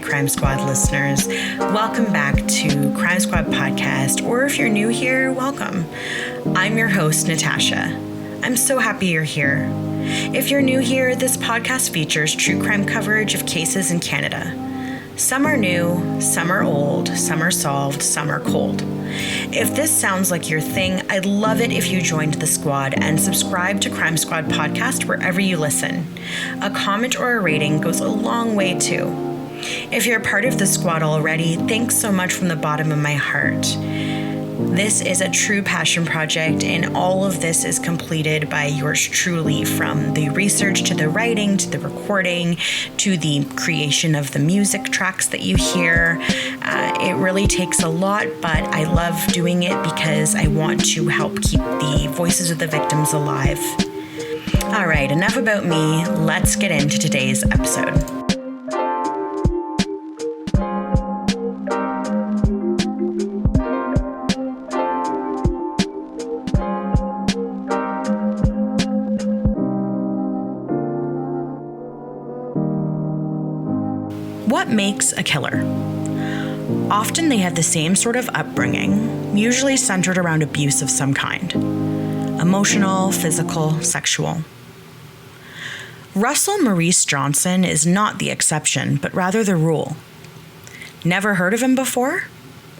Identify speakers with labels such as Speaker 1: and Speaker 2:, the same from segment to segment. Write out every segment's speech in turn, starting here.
Speaker 1: Crime Squad listeners. Welcome back to Crime Squad Podcast, or if you're new here, welcome. I'm your host, Natasha. I'm so happy you're here. If you're new here, this podcast features true crime coverage of cases in Canada. Some are new, some are old, some are solved, some are cold. If this sounds like your thing, I'd love it if you joined the squad and subscribe to Crime Squad Podcast wherever you listen. A comment or a rating goes a long way too. If you're part of the squad already, thanks so much from the bottom of my heart. This is a true passion project, and all of this is completed by yours truly, from the research to the writing to the recording to the creation of the music tracks that you hear. It really takes a lot, but I love doing it because I want to help keep the voices of the victims alive. All right, enough about me. Let's get into today's episode. What makes a killer? Often they have the same sort of upbringing, usually centered around abuse of some kind. Emotional, physical, sexual. Russell Maurice Johnson is not the exception, but rather the rule. Never heard of him before?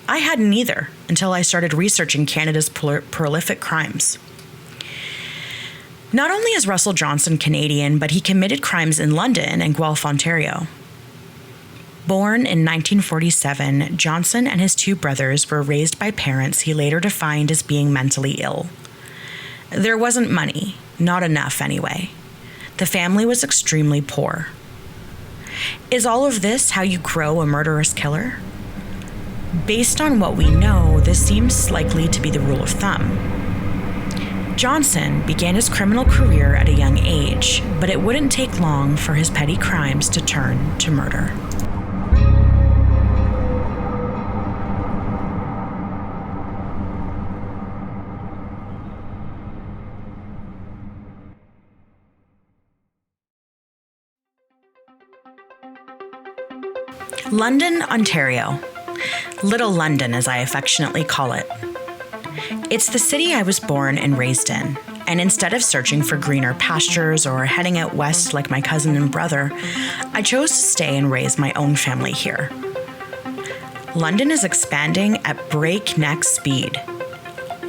Speaker 1: I hadn't either, until I started researching Canada's prolific crimes. Not only is Russell Johnson Canadian, but he committed crimes in London and Guelph, Ontario. Born in 1947, Johnson and his two brothers were raised by parents he later defined as being mentally ill. There wasn't money, not enough anyway. The family was extremely poor. Is all of this how you grow a murderous killer? Based on what we know, this seems likely to be the rule of thumb. Johnson began his criminal career at a young age, but it wouldn't take long for his petty crimes to turn to murder. London, Ontario. Little London, as I affectionately call it. It's the city I was born and raised in, and instead of searching for greener pastures or heading out west like my cousin and brother, I chose to stay and raise my own family here. London is expanding at breakneck speed.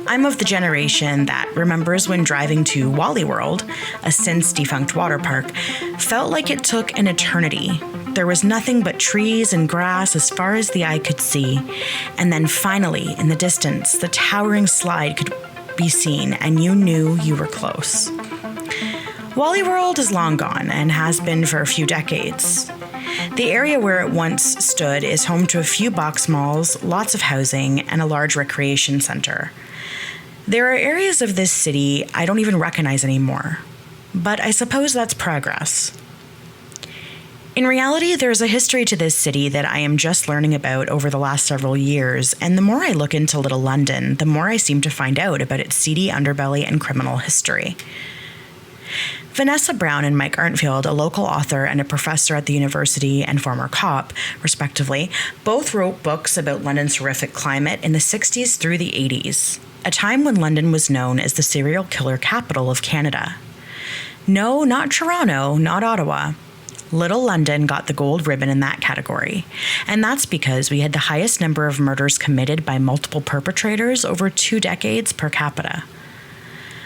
Speaker 1: I'm of the generation that remembers when driving to Wally World, a since-defunct water park, felt like it took an eternity. There was nothing but trees and grass as far as the eye could see, and then finally, in the distance, the towering slide could be seen, and you knew you were close. Wally World is long gone and has been for a few decades. The area where it once stood is home to a few box malls, lots of housing, and a large recreation center. There are areas of this city I don't even recognize anymore, but I suppose that's progress. In reality, there's a history to this city that I am just learning about over the last several years, and the more I look into Little London, the more I seem to find out about its seedy underbelly and criminal history. Vanessa Brown and Mike Arntfield, a local author and a professor at the university and former cop, respectively, both wrote books about London's horrific climate in the 60s through the 80s, a time when London was known as the serial killer capital of Canada. No, not Toronto, not Ottawa. Little London got the gold ribbon in that category, and that's because we had the highest number of murders committed by multiple perpetrators over 2 decades per capita.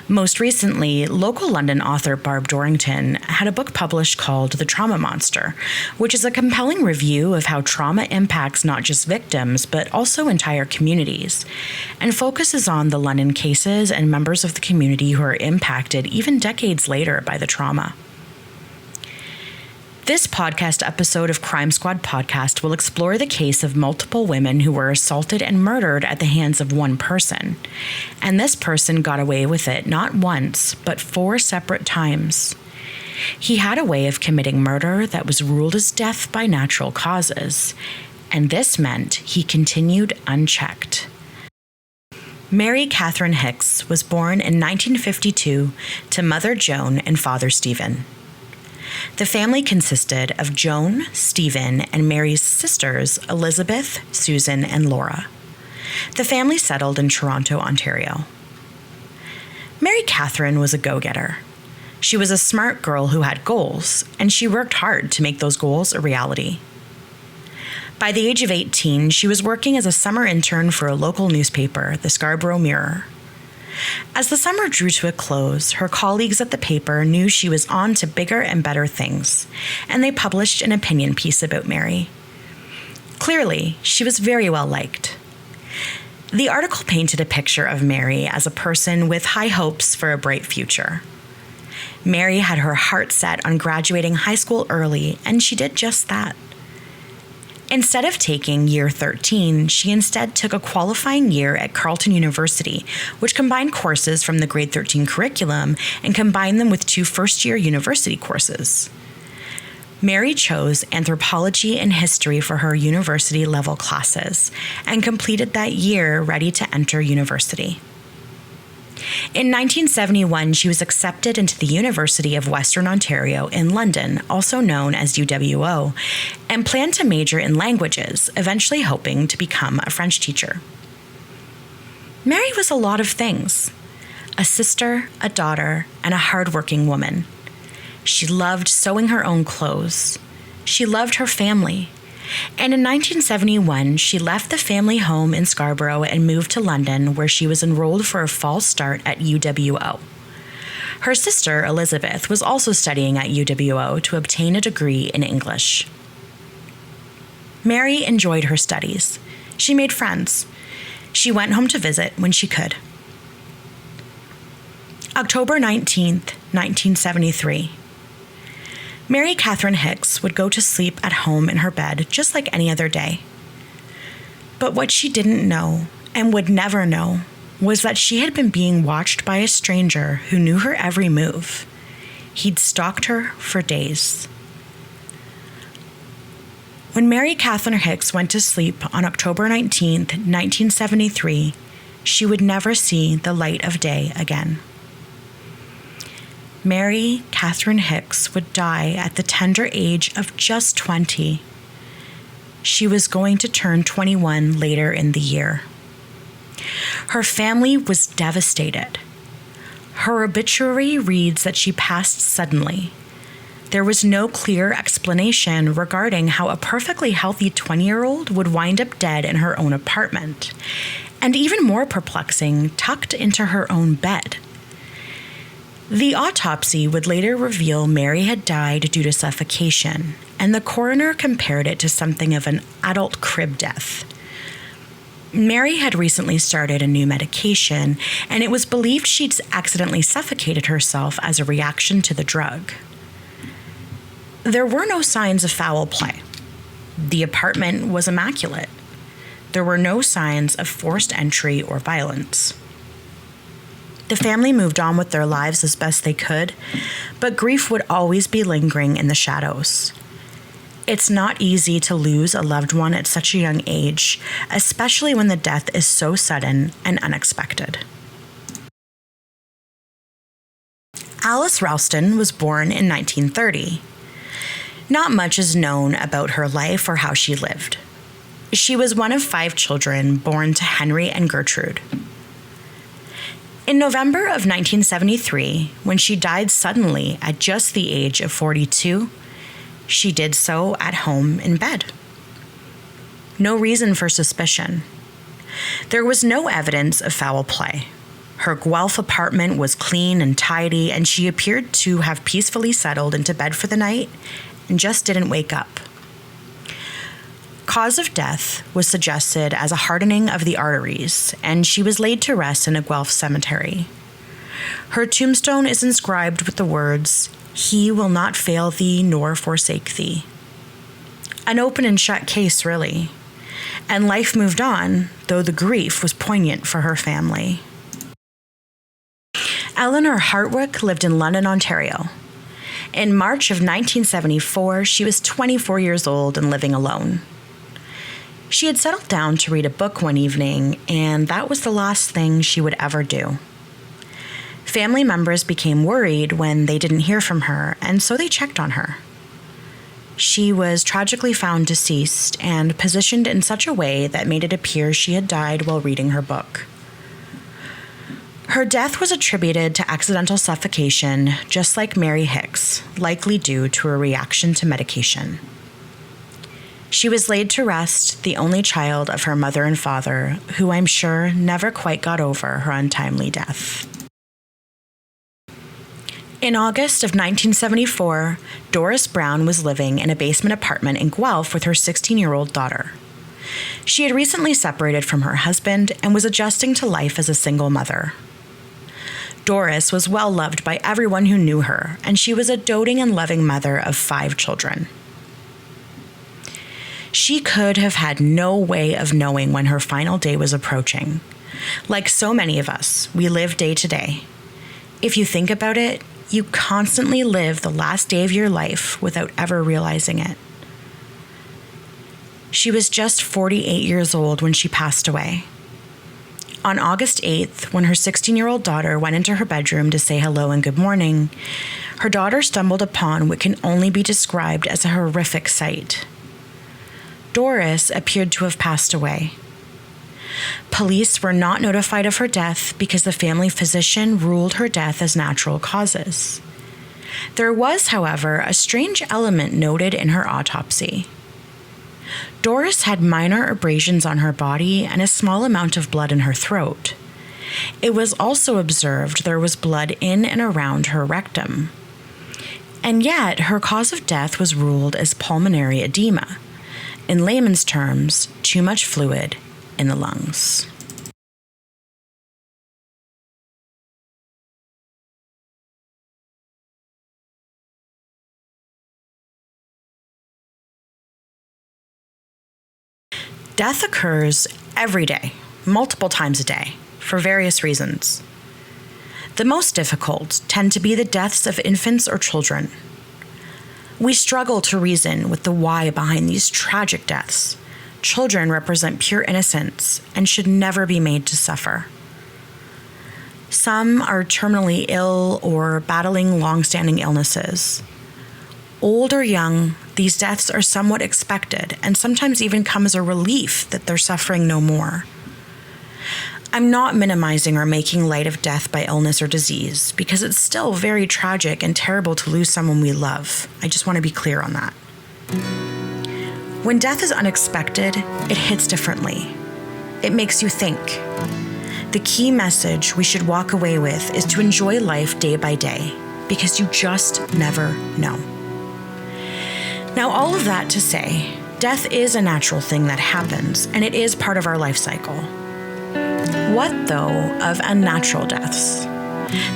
Speaker 1: Most recently, local London author Barb Dorrington had a book published called The Trauma Monster, which is a compelling review of how trauma impacts not just victims, but also entire communities, and focuses on the London cases and members of the community who are impacted even decades later by the trauma. This podcast episode of Crime Squad Podcast will explore the case of multiple women who were assaulted and murdered at the hands of one person. And this person got away with it not once, but 4 separate times. He had a way of committing murder that was ruled as death by natural causes, and this meant he continued unchecked. Mary Catherine Hicks was born in 1952 to Mother Joan and Father Stephen. The family consisted of Joan, Stephen, and Mary's sisters, Elizabeth, Susan, and Laura. The family settled in Toronto, Ontario. Mary Catherine was a go-getter. She was a smart girl who had goals, and she worked hard to make those goals a reality. By the age of 18, she was working as a summer intern for a local newspaper, the Scarborough Mirror. As the summer drew to a close, her colleagues at the paper knew she was on to bigger and better things, and they published an opinion piece about Mary. Clearly, she was very well liked. The article painted a picture of Mary as a person with high hopes for a bright future. Mary had her heart set on graduating high school early, and she did just that. Instead of taking year 13, she instead took a qualifying year at Carleton University, which combined courses from the grade 13 curriculum and combined them with 2 first-year university courses. Mary chose anthropology and history for her university-level classes and completed that year ready to enter university. In 1971, she was accepted into the University of Western Ontario in London, also known as UWO, and planned to major in languages, eventually hoping to become a French teacher. Mary was a lot of things: a sister, a daughter, and a hardworking woman. She loved sewing her own clothes. She loved her family. And in 1971, she left the family home in Scarborough and moved to London, where she was enrolled for a fall start at UWO. Her sister, Elizabeth, was also studying at UWO to obtain a degree in English. Mary enjoyed her studies. She made friends. She went home to visit when she could. October 19th, 1973. Mary Catherine Hicks would go to sleep at home in her bed just like any other day. But what she didn't know, and would never know, was that she had been being watched by a stranger who knew her every move. He'd stalked her for days. When Mary Catherine Hicks went to sleep on October 19th, 1973, she would never see the light of day again. Mary Catherine Hicks would die at the tender age of just 20. She was going to turn 21 later in the year. Her family was devastated. Her obituary reads that she passed suddenly. There was no clear explanation regarding how a perfectly healthy 20-year-old would wind up dead in her own apartment, and even more perplexing, tucked into her own bed. The autopsy would later reveal Mary had died due to suffocation, and the coroner compared it to something of an adult crib death. Mary had recently started a new medication, and it was believed she'd accidentally suffocated herself as a reaction to the drug. There were no signs of foul play. The apartment was immaculate. There were no signs of forced entry or violence. The family moved on with their lives as best they could, but grief would always be lingering in the shadows. It's not easy to lose a loved one at such a young age, especially when the death is so sudden and unexpected. Alice Ralston was born in 1930. Not much is known about her life or how she lived. She was one of 5 children born to Henry and Gertrude. In November of 1973, when she died suddenly at just the age of 42, she did so at home in bed. No reason for suspicion. There was no evidence of foul play. Her Guelph apartment was clean and tidy, and she appeared to have peacefully settled into bed for the night and just didn't wake up. Cause of death was suggested as a hardening of the arteries, and she was laid to rest in a Guelph cemetery. Her tombstone is inscribed with the words, "He will not fail thee nor forsake thee." An open and shut case, really. And life moved on, though the grief was poignant for her family. Eleanor Hartwick lived in London, Ontario. In March of 1974, she was 24 years old and living alone. She had settled down to read a book one evening, and that was the last thing she would ever do. Family members became worried when they didn't hear from her, and so they checked on her. She was tragically found deceased and positioned in such a way that made it appear she had died while reading her book. Her death was attributed to accidental suffocation, just like Mary Hicks, likely due to a reaction to medication. She was laid to rest, the only child of her mother and father, who I'm sure never quite got over her untimely death. In August of 1974, Doris Brown was living in a basement apartment in Guelph with her 16-year-old daughter. She had recently separated from her husband and was adjusting to life as a single mother. Doris was well loved by everyone who knew her, and she was a doting and loving mother of 5 children. She could have had no way of knowing when her final day was approaching. Like so many of us, we live day to day. If you think about it, you constantly live the last day of your life without ever realizing it. She was just 48 years old when she passed away. On August 8th, when her 16-year-old daughter went into her bedroom to say hello and good morning, her daughter stumbled upon what can only be described as a horrific sight. Doris appeared to have passed away. Police were not notified of her death because the family physician ruled her death as natural causes. There was, however, a strange element noted in her autopsy. Doris had minor abrasions on her body and a small amount of blood in her throat. It was also observed there was blood in and around her rectum. And yet, her cause of death was ruled as pulmonary edema. In layman's terms, too much fluid in the lungs. Death occurs every day, multiple times a day, for various reasons. The most difficult tend to be the deaths of infants or children. We struggle to reason with the why behind these tragic deaths. Children represent pure innocence and should never be made to suffer. Some are terminally ill or battling long-standing illnesses. Old or young, these deaths are somewhat expected and sometimes even come as a relief that they're suffering no more. I'm not minimizing or making light of death by illness or disease because it's still very tragic and terrible to lose someone we love. I just want to be clear on that. When death is unexpected, it hits differently. It makes you think. The key message we should walk away with is to enjoy life day by day, because you just never know. Now, all of that to say, death is a natural thing that happens, and it is part of our life cycle. What, though, of unnatural deaths?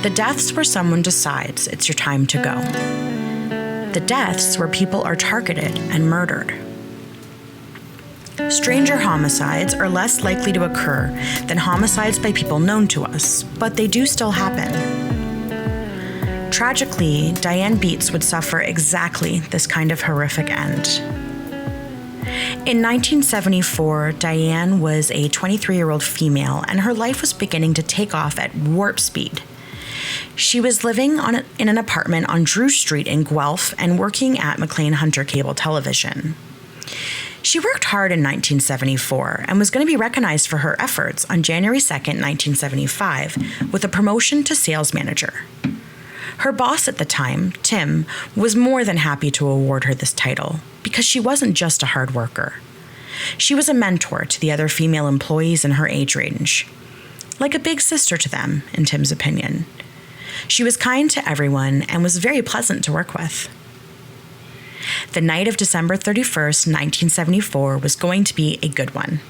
Speaker 1: The deaths where someone decides it's your time to go. The deaths where people are targeted and murdered. Stranger homicides are less likely to occur than homicides by people known to us, but they do still happen. Tragically, Diane Beats would suffer exactly this kind of horrific end. In 1974, Diane was a 23-year-old female, and her life was beginning to take off at warp speed. She was living in an apartment on Drew Street in Guelph and working at McLean Hunter Cable Television. She worked hard in 1974 and was going to be recognized for her efforts on January 2nd, 1975, with a promotion to sales manager. Her boss at the time, Tim, was more than happy to award her this title because she wasn't just a hard worker. She was a mentor to the other female employees in her age range, like a big sister to them, in Tim's opinion. She was kind to everyone and was very pleasant to work with. The night of December 31st, 1974 was going to be a good one.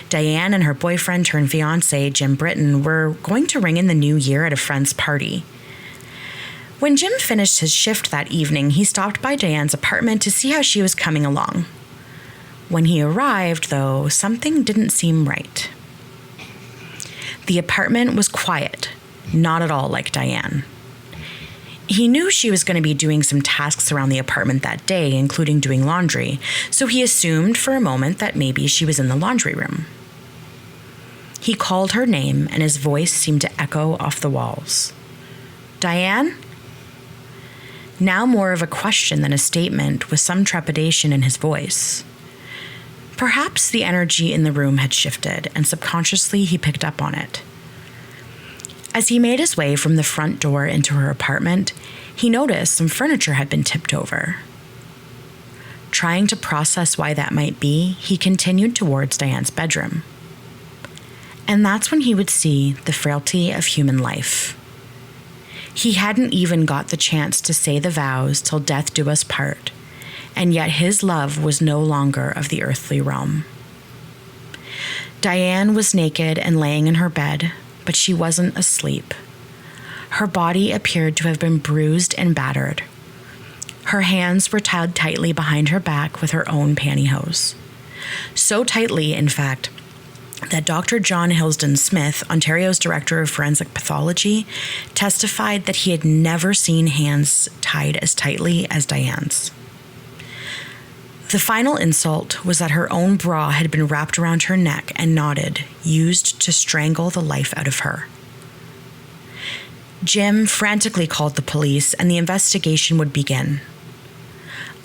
Speaker 1: Diane and her boyfriend turned fiancé, Jim Britton, were going to ring in the new year at a friend's party. When Jim finished his shift that evening, he stopped by Diane's apartment to see how she was coming along. When he arrived, though, something didn't seem right. The apartment was quiet, not at all like Diane. He knew she was going to be doing some tasks around the apartment that day, including doing laundry, so he assumed for a moment that maybe she was in the laundry room. He called her name, and his voice seemed to echo off the walls. "Diane?" Now more of a question than a statement, with some trepidation in his voice. Perhaps the energy in the room had shifted, and subconsciously he picked up on it. As he made his way from the front door into her apartment, he noticed some furniture had been tipped over. Trying to process why that might be, he continued towards Diane's bedroom. And that's when he would see the frailty of human life. He hadn't even got the chance to say the vows till death do us part, and yet his love was no longer of the earthly realm. Diane was naked and laying in her bed, but she wasn't asleep. Her body appeared to have been bruised and battered. Her hands were tied tightly behind her back with her own pantyhose. So tightly, in fact, that Dr. John Hilsden Smith, Ontario's Director of Forensic Pathology, testified that he had never seen hands tied as tightly as Diane's. The final insult was that her own bra had been wrapped around her neck and knotted, used to strangle the life out of her. Jim frantically called the police, and the investigation would begin.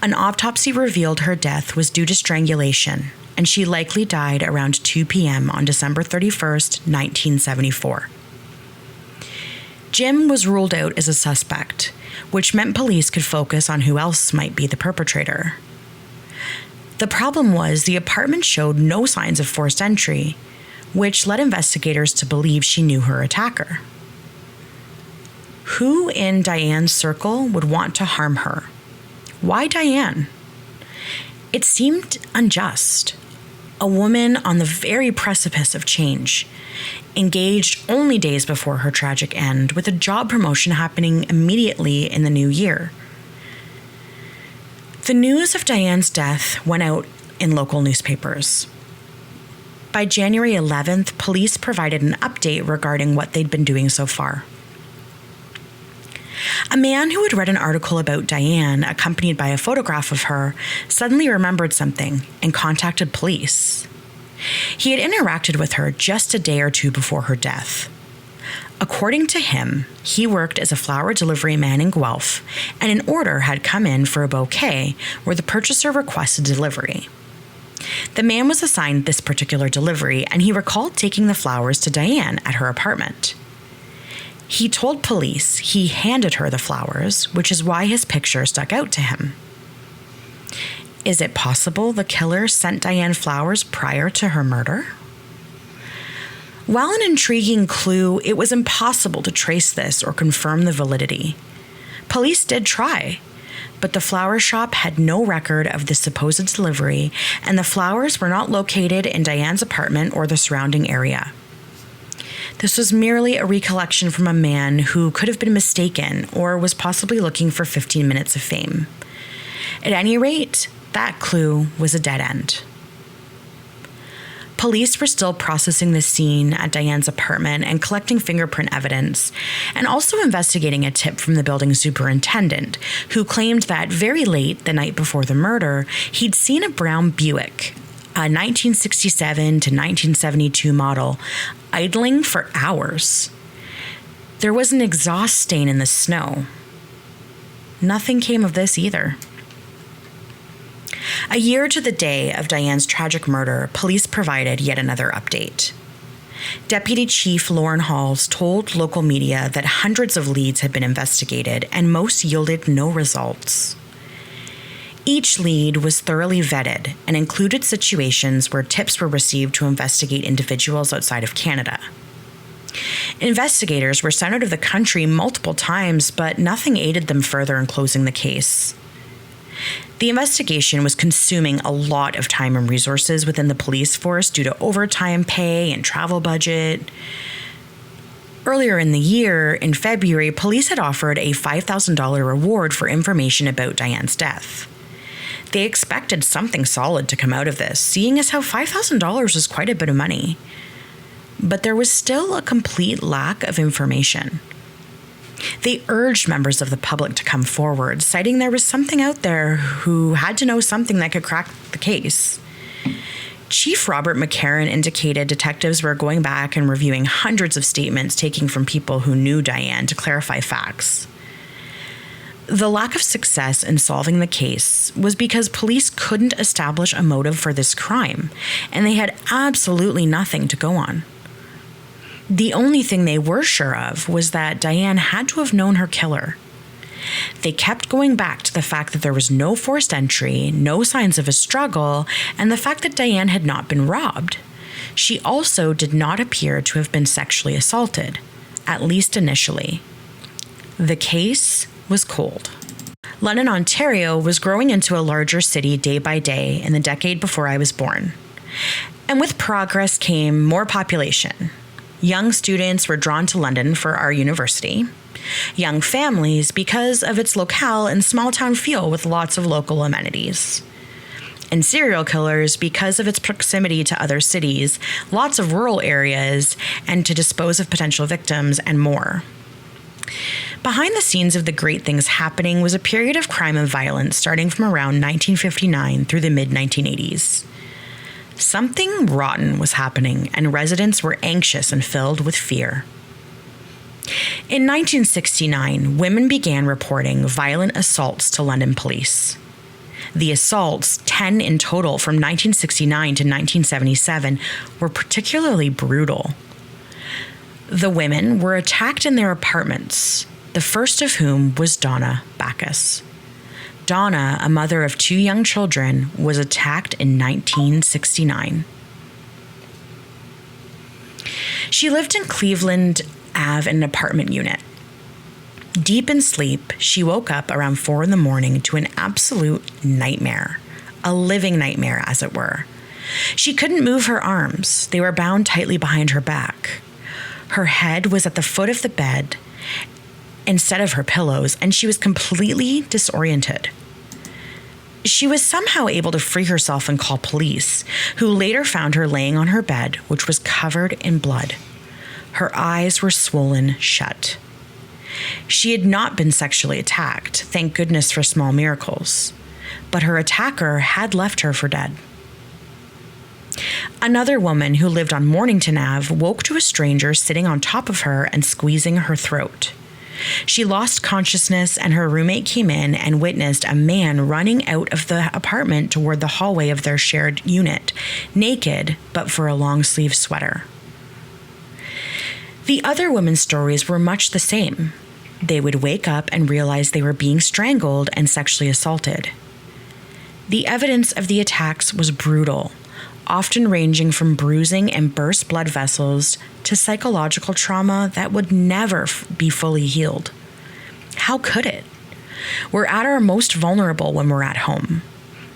Speaker 1: An autopsy revealed her death was due to strangulation, and she likely died around 2 p.m. on December 31st, 1974. Jim was ruled out as a suspect, which meant police could focus on who else might be the perpetrator. The problem was the apartment showed no signs of forced entry, which led investigators to believe she knew her attacker. Who in Diane's circle would want to harm her? Why Diane? It seemed unjust. A woman on the very precipice of change, engaged only days before her tragic end, with a job promotion happening immediately in the new year. The news of Diane's death went out in local newspapers. By January 11th, police provided an update regarding what they'd been doing so far. A man who had read an article about Diane, accompanied by a photograph of her, suddenly remembered something and contacted police. He had interacted with her just a day or two before her death. According to him, he worked as a flower delivery man in Guelph, and an order had come in for a bouquet where the purchaser requested delivery. The man was assigned this particular delivery, and he recalled taking the flowers to Diane at her apartment. He told police he handed her the flowers, which is why his picture stuck out to him. Is it possible the killer sent Diane flowers prior to her murder? While an intriguing clue, it was impossible to trace this or confirm the validity. Police did try, but the flower shop had no record of the supposed delivery, and the flowers were not located in Diane's apartment or the surrounding area. This was merely a recollection from a man who could have been mistaken or was possibly looking for 15 minutes of fame. At any rate, that clue was a dead end. Police were still processing the scene at Diane's apartment and collecting fingerprint evidence, and also investigating a tip from the building superintendent, who claimed that very late the night before the murder, he'd seen a brown Buick, a 1967 to 1972 model, idling for hours. There was an exhaust stain in the snow. Nothing came of this either. A year to the day of Diane's tragic murder, police provided yet another update. Deputy Chief Lauren Halls told local media that hundreds of leads had been investigated and most yielded no results. Each lead was thoroughly vetted and included situations where tips were received to investigate individuals outside of Canada. Investigators were sent out of the country multiple times, but nothing aided them further in closing the case. The investigation was consuming a lot of time and resources within the police force due to overtime pay and travel budget. Earlier in the year, in February, police had offered a $5,000 reward for information about Diane's death. They expected something solid to come out of this, seeing as how $5,000 was quite a bit of money. But there was still a complete lack of information. They urged members of the public to come forward, citing there was something out there who had to know something that could crack the case. Chief Robert McCarran indicated detectives were going back and reviewing hundreds of statements taken from people who knew Diane to clarify facts. The lack of success in solving the case was because police couldn't establish a motive for this crime, and they had absolutely nothing to go on. The only thing they were sure of was that Diane had to have known her killer. They kept going back to the fact that there was no forced entry, no signs of a struggle, and the fact that Diane had not been robbed. She also did not appear to have been sexually assaulted, at least initially. The case was cold. London, Ontario was growing into a larger city day by day in the decade before I was born. And with progress came more population. Young students were drawn to London for our university. Young families because of its locale and small-town feel with lots of local amenities. And serial killers because of its proximity to other cities, lots of rural areas, and to dispose of potential victims, and more. Behind the scenes of the great things happening was a period of crime and violence starting from around 1959 through the mid-1980s. Something rotten was happening, and residents were anxious and filled with fear. In 1969, women began reporting violent assaults to London police. The assaults, 10 in total from 1969 to 1977, were particularly brutal. The women were attacked in their apartments, the first of whom was Donna Backus. Donna, a mother of 2 young children, was attacked in 1969. She lived in Cleveland Ave in an apartment unit. Deep in sleep, she woke up around 4 a.m. to an absolute nightmare, a living nightmare, as it were. She couldn't move her arms. They were bound tightly behind her back. Her head was at the foot of the bed instead of her pillows, and she was completely disoriented. She was somehow able to free herself and call police, who later found her laying on her bed, which was covered in blood. Her eyes were swollen shut. She had not been sexually attacked, thank goodness for small miracles, but her attacker had left her for dead. Another woman who lived on Mornington Ave woke to a stranger sitting on top of her and squeezing her throat. She lost consciousness, and her roommate came in and witnessed a man running out of the apartment toward the hallway of their shared unit, naked but for a long-sleeve sweater. The other women's stories were much the same. They would wake up and realize they were being strangled and sexually assaulted. The evidence of the attacks was brutal, often ranging from bruising and burst blood vessels to psychological trauma that would never be fully healed. How could it? We're at our most vulnerable when we're at home.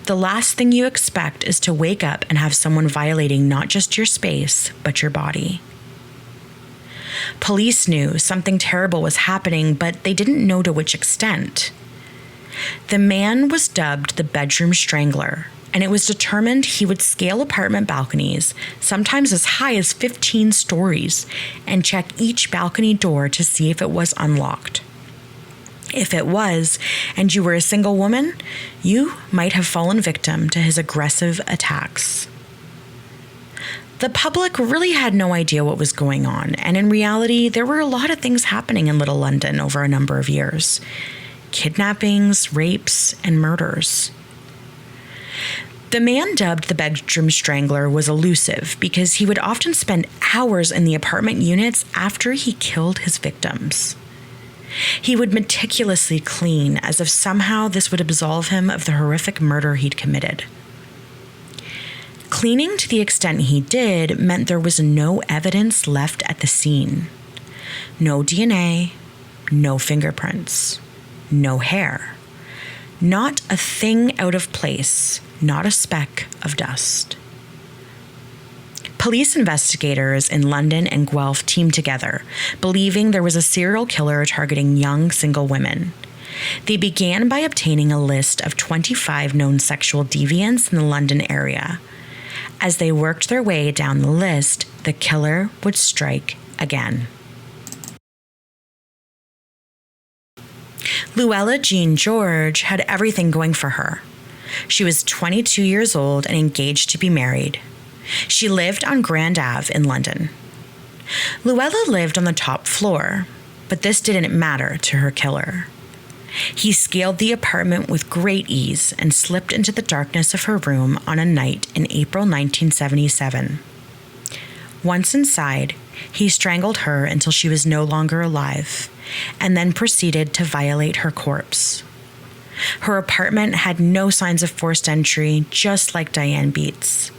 Speaker 1: The last thing you expect is to wake up and have someone violating not just your space, but your body. Police knew something terrible was happening, but they didn't know to which extent. The man was dubbed the bedroom strangler, and it was determined he would scale apartment balconies, sometimes as high as 15 stories, and check each balcony door to see if it was unlocked. If it was, and you were a single woman, you might have fallen victim to his aggressive attacks. The public really had no idea what was going on, and in reality, there were a lot of things happening in Little London over a number of years. Kidnappings, rapes, and murders. The man dubbed the bedroom strangler was elusive because he would often spend hours in the apartment units after he killed his victims. He would meticulously clean as if somehow this would absolve him of the horrific murder he'd committed. Cleaning to the extent he did meant there was no evidence left at the scene. No DNA, no fingerprints, no hair. Not a thing out of place, not a speck of dust. Police investigators in London and Guelph teamed together, believing there was a serial killer targeting young single women. They began by obtaining a list of 25 known sexual deviants in the London area. As they worked their way down the list, the killer would strike again. Luella Jean George had everything going for her. She was 22 years old and engaged to be married. She lived on Grand Ave in London. Luella lived on the top floor, but this didn't matter to her killer. He scaled the apartment with great ease and slipped into the darkness of her room on a night in April 1977. Once inside, he strangled her until she was no longer alive, and then proceeded to violate her corpse. Her apartment had no signs of forced entry, just like Diane Beats.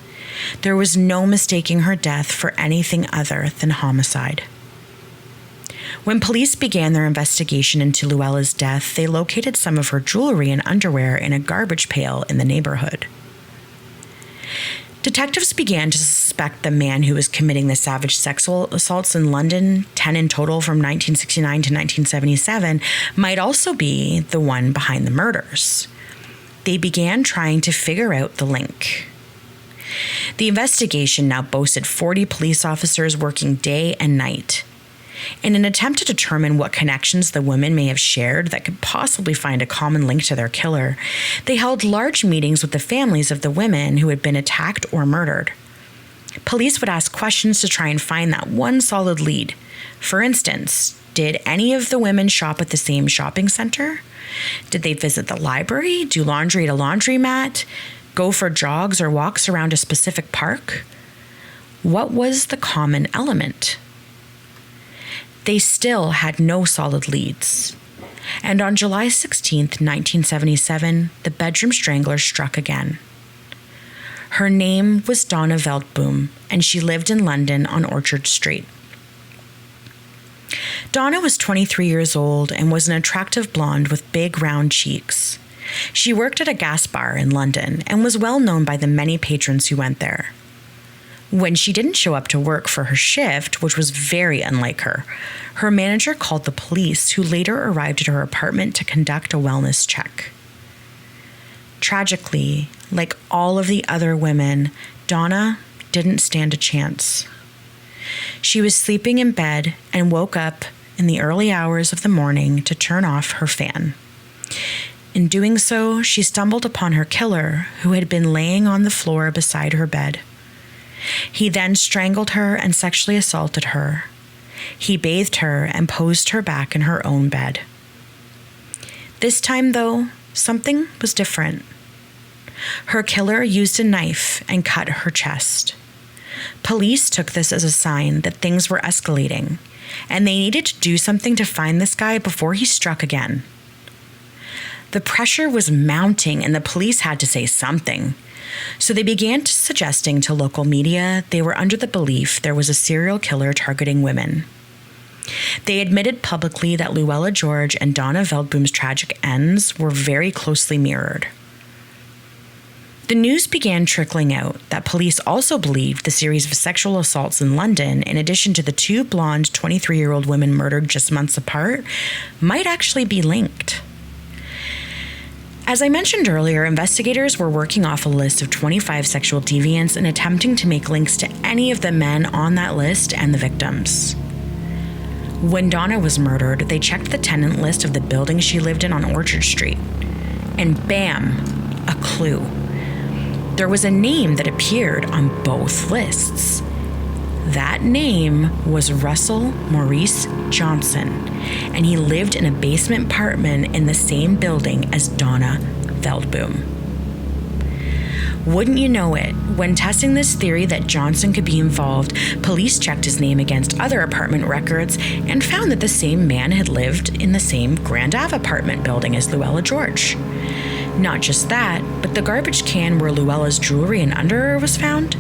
Speaker 1: There was no mistaking her death for anything other than homicide. When police began their investigation into Luella's death, they located some of her jewelry and underwear in a garbage pail in the neighborhood. Detectives began to suspect the man who was committing the savage sexual assaults in London, 10 in total from 1969 to 1977, might also be the one behind the murders. They began trying to figure out the link. The investigation now boasted 40 police officers working day and night. In an attempt to determine what connections the women may have shared that could possibly find a common link to their killer, they held large meetings with the families of the women who had been attacked or murdered. Police would ask questions to try and find that one solid lead. For instance, did any of the women shop at the same shopping center? Did they visit the library, do laundry at a laundromat, go for jogs or walks around a specific park? What was the common element? They still had no solid leads. And on July 16, 1977, the bedroom strangler struck again. Her name was Donna Veldboom, and she lived in London on Orchard Street. Donna was 23 years old and was an attractive blonde with big round cheeks. She worked at a gas bar in London and was well known by the many patrons who went there. When she didn't show up to work for her shift, which was very unlike her, her manager called the police, who later arrived at her apartment to conduct a wellness check. Tragically, like all of the other women, Donna didn't stand a chance. She was sleeping in bed and woke up in the early hours of the morning to turn off her fan. In doing so, she stumbled upon her killer, who had been laying on the floor beside her bed. He then strangled her and sexually assaulted her. He bathed her and posed her back in her own bed. This time, though, something was different. Her killer used a knife and cut her chest. Police took this as a sign that things were escalating, and they needed to do something to find this guy before he struck again. The pressure was mounting, and the police had to say something. So they began suggesting to local media they were under the belief there was a serial killer targeting women. They admitted publicly that Luella George and Donna Veldboom's tragic ends were very closely mirrored. The news began trickling out that police also believed the series of sexual assaults in London, in addition to the two blonde 23-year-old women murdered just months apart, might actually be linked. As I mentioned earlier, investigators were working off a list of 25 sexual deviants and attempting to make links to any of the men on that list and the victims. When Donna was murdered, they checked the tenant list of the building she lived in on Orchard Street. And bam, a clue. There was a name that appeared on both lists. That name was Russell Maurice Johnson, and he lived in a basement apartment in the same building as Donna Veldboom. Wouldn't you know it, when testing this theory that Johnson could be involved, police checked his name against other apartment records and found that the same man had lived in the same Grand Ave apartment building as Luella George. Not just that, but the garbage can where Luella's jewelry and underwear was found?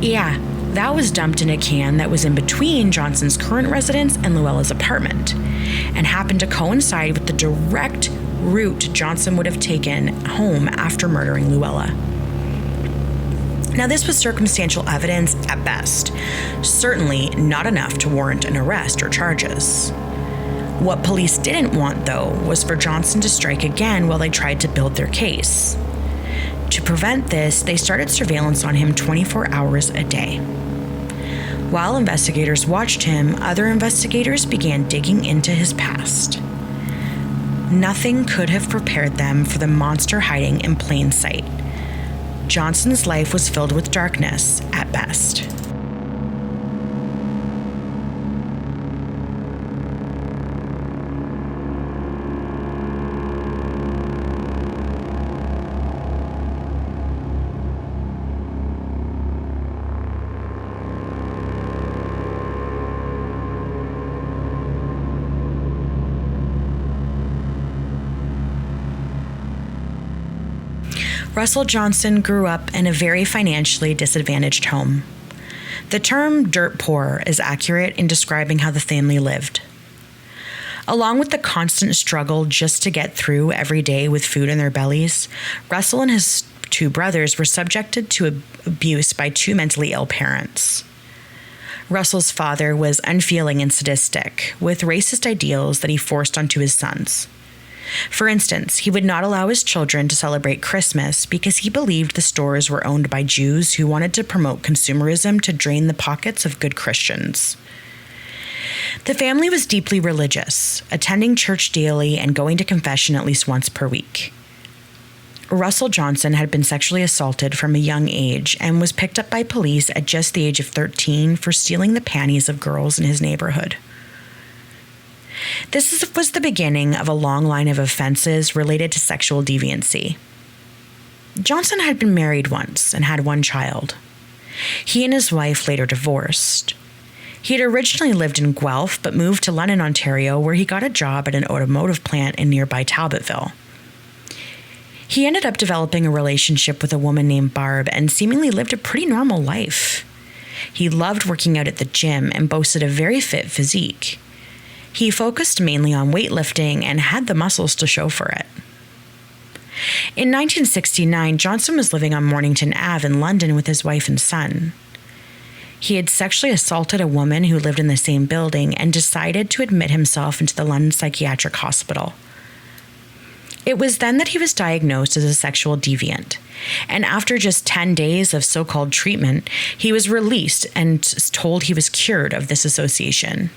Speaker 1: Yeah, that was dumped in a can that was in between Johnson's current residence and Luella's apartment, and happened to coincide with the direct route Johnson would have taken home after murdering Luella. Now, this was circumstantial evidence at best, certainly not enough to warrant an arrest or charges. What police didn't want, though, was for Johnson to strike again while they tried to build their case. To prevent this, they started surveillance on him 24 hours a day. While investigators watched him, other investigators began digging into his past. Nothing could have prepared them for the monster hiding in plain sight. Johnson's life was filled with darkness at best. Russell Johnson grew up in a very financially disadvantaged home. The term dirt poor is accurate in describing how the family lived. Along with the constant struggle just to get through every day with food in their bellies, Russell and his two brothers were subjected to abuse by two mentally ill parents. Russell's father was unfeeling and sadistic, with racist ideals that he forced onto his sons. For instance, he would not allow his children to celebrate Christmas because he believed the stores were owned by Jews who wanted to promote consumerism to drain the pockets of good Christians. The family was deeply religious, attending church daily and going to confession at least once per week. Russell Johnson had been sexually assaulted from a young age and was picked up by police at just the age of 13 for stealing the panties of girls in his neighborhood. This was the beginning of a long line of offenses related to sexual deviancy. Johnson had been married once and had one child. He and his wife later divorced. He had originally lived in Guelph but moved to London, Ontario, where he got a job at an automotive plant in nearby Talbotville. He ended up developing a relationship with a woman named Barb and seemingly lived a pretty normal life. He loved working out at the gym and boasted a very fit physique. He focused mainly on weightlifting and had the muscles to show for it. In 1969, Johnson was living on Mornington Ave in London with his wife and son. He had sexually assaulted a woman who lived in the same building and decided to admit himself into the London Psychiatric Hospital. It was then that he was diagnosed as a sexual deviant, and after just 10 days of so-called treatment, he was released and told he was cured of this association.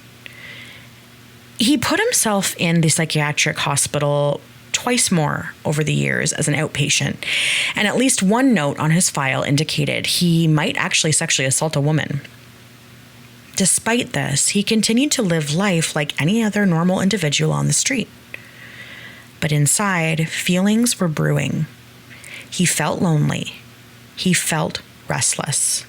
Speaker 1: He put himself in the psychiatric hospital twice more over the years as an outpatient, and at least one note on his file indicated he might actually sexually assault a woman. Despite this, he continued to live life like any other normal individual on the street. But inside, feelings were brewing. He felt lonely. He felt restless.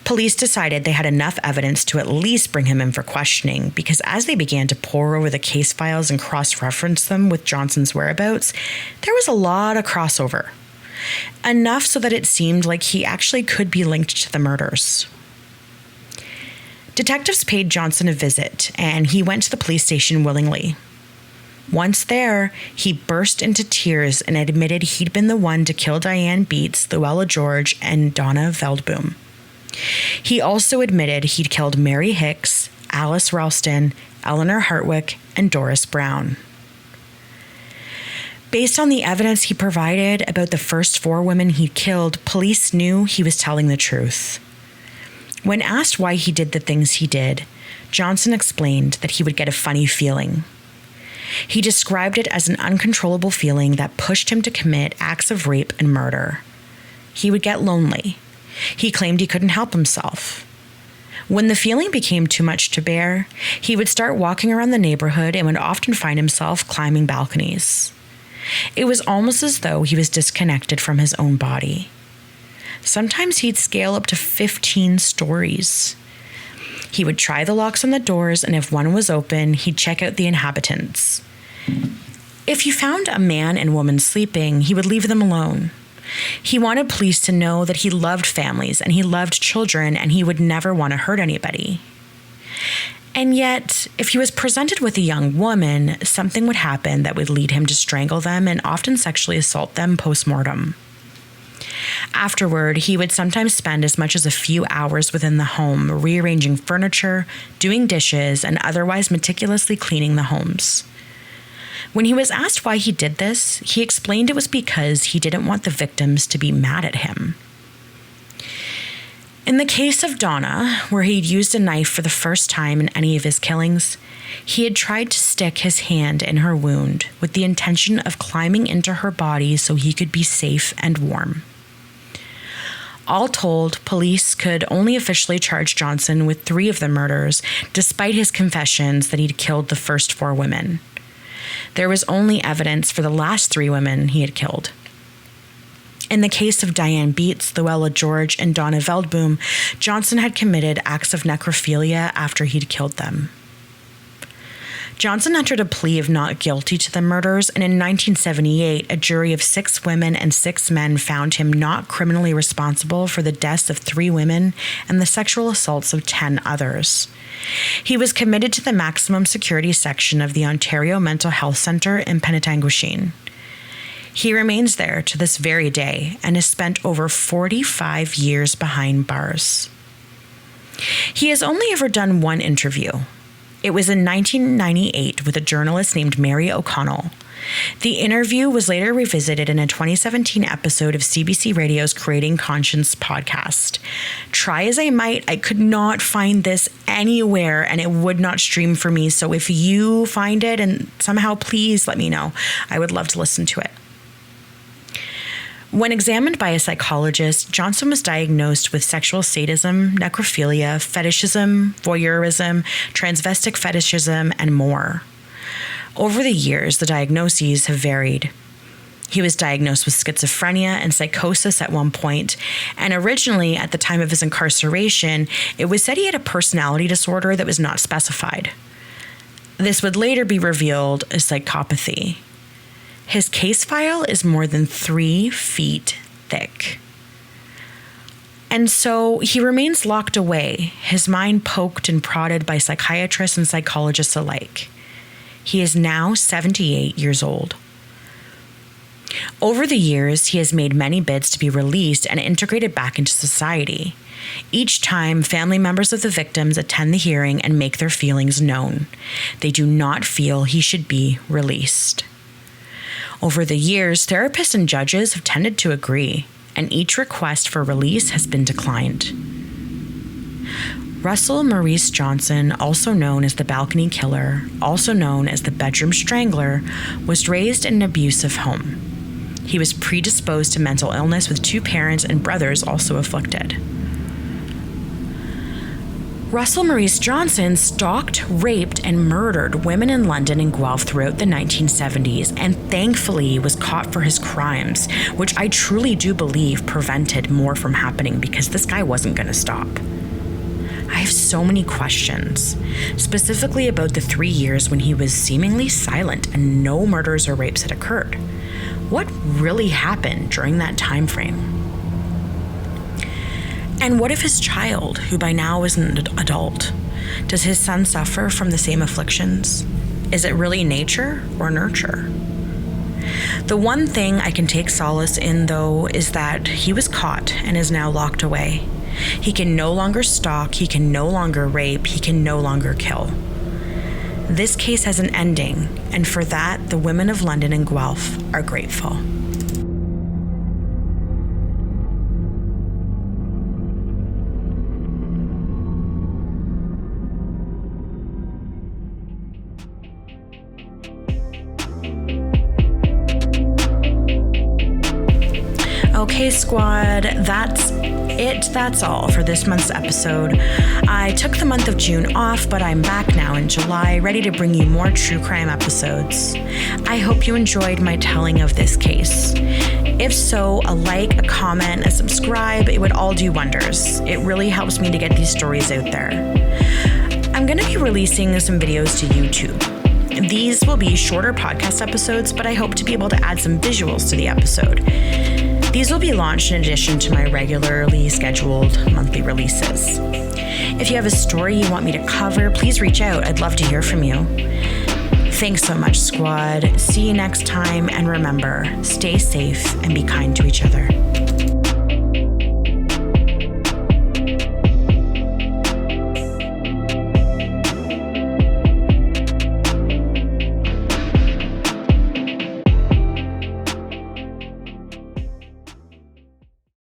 Speaker 1: Police decided they had enough evidence to at least bring him in for questioning because as they began to pore over the case files and cross-reference them with Johnson's whereabouts, there was a lot of crossover. Enough so that it seemed like he actually could be linked to the murders. Detectives paid Johnson a visit, and he went to the police station willingly. Once there, he burst into tears and admitted he'd been the one to kill Diane Beats, Luella George, and Donna Veldboom. He also admitted he'd killed Mary Hicks, Alice Ralston, Eleanor Hartwick, and Doris Brown. Based on the evidence he provided about the first 4 women he'd killed, police knew he was telling the truth. When asked why he did the things he did, Johnson explained that he would get a funny feeling. He described it as an uncontrollable feeling that pushed him to commit acts of rape and murder. He would get lonely. He claimed he couldn't help himself. When the feeling became too much to bear, he would start walking around the neighborhood and would often find himself climbing balconies. It was almost as though he was disconnected from his own body. Sometimes he'd scale up to 15 stories. He would try the locks on the doors, and if one was open, he'd check out the inhabitants. If he found a man and woman sleeping, he would leave them alone. He wanted police to know that he loved families and he loved children and he would never want to hurt anybody. And yet, if he was presented with a young woman, something would happen that would lead him to strangle them and often sexually assault them post-mortem. Afterward, he would sometimes spend as much as a few hours within the home, rearranging furniture, doing dishes, and otherwise meticulously cleaning the homes. When he was asked why he did this, he explained it was because he didn't want the victims to be mad at him. In the case of Donna, where he'd used a knife for the first time in any of his killings, he had tried to stick his hand in her wound with the intention of climbing into her body so he could be safe and warm. All told, police could only officially charge Johnson with 3 of the murders, despite his confessions that he'd killed the first 4 women. There was only evidence for the last 3 women he had killed. In the case of Diane Beets, Luella George, and Donna Veldboom, Johnson had committed acts of necrophilia after he'd killed them. Johnson entered a plea of not guilty to the murders, and in 1978, a jury of 6 women and 6 men found him not criminally responsible for the deaths of 3 women and the sexual assaults of 10 others. He was committed to the maximum security section of the Ontario Mental Health Centre in Penetanguishene. He remains there to this very day and has spent over 45 years behind bars. He has only ever done one interview. It was in 1998 with a journalist named Mary O'Connell. The interview was later revisited in a 2017 episode of CBC Radio's Creating Conscience podcast. Try as I might, I could not find this anywhere and it would not stream for me. So if you find it and somehow please let me know. I would love to listen to it. When examined by a psychologist, Johnson was diagnosed with sexual sadism, necrophilia, fetishism, voyeurism, transvestic fetishism, and more. Over the years, the diagnoses have varied. He was diagnosed with schizophrenia and psychosis at one point, and originally, at the time of his incarceration, it was said he had a personality disorder that was not specified. This would later be revealed as psychopathy. His case file is more than 3 feet thick. And so he remains locked away, his mind poked and prodded by psychiatrists and psychologists alike. He is now 78 years old. Over the years, he has made many bids to be released and integrated back into society. Each time, family members of the victims attend the hearing and make their feelings known. They do not feel he should be released. Over the years, therapists and judges have tended to agree, and each request for release has been declined. Russell Maurice Johnson, also known as the Balcony Killer, also known as the Bedroom Strangler, was raised in an abusive home. He was predisposed to mental illness with 2 parents and brothers also afflicted. Russell Maurice Johnson stalked, raped, and murdered women in London and Guelph throughout the 1970s, and thankfully was caught for his crimes, which I truly do believe prevented more from happening because this guy wasn't going to stop. I have so many questions, specifically about the 3 years when he was seemingly silent and no murders or rapes had occurred. What really happened during that time frame? And what of his child, who by now is an adult? Does his son suffer from the same afflictions? Is it really nature or nurture? The one thing I can take solace in, though, is that he was caught and is now locked away. He can no longer stalk, he can no longer rape, he can no longer kill. This case has an ending, and for that, the women of London and Guelph are grateful. Okay, squad, that's all for this month's episode. I took the month of June off, but I'm back now in July, ready to bring you more true crime episodes. I hope you enjoyed my telling of this case. If so, a like, a comment, a subscribe, it would all do wonders. It really helps me to get these stories out there. I'm going to be releasing some videos to YouTube. These will be shorter podcast episodes, but I hope to be able to add some visuals to the episode. These will be launched in addition to my regularly scheduled monthly releases. If you have a story you want me to cover, please reach out. I'd love to hear from you. Thanks so much, squad. See you next time, and remember, stay safe and be kind to each other.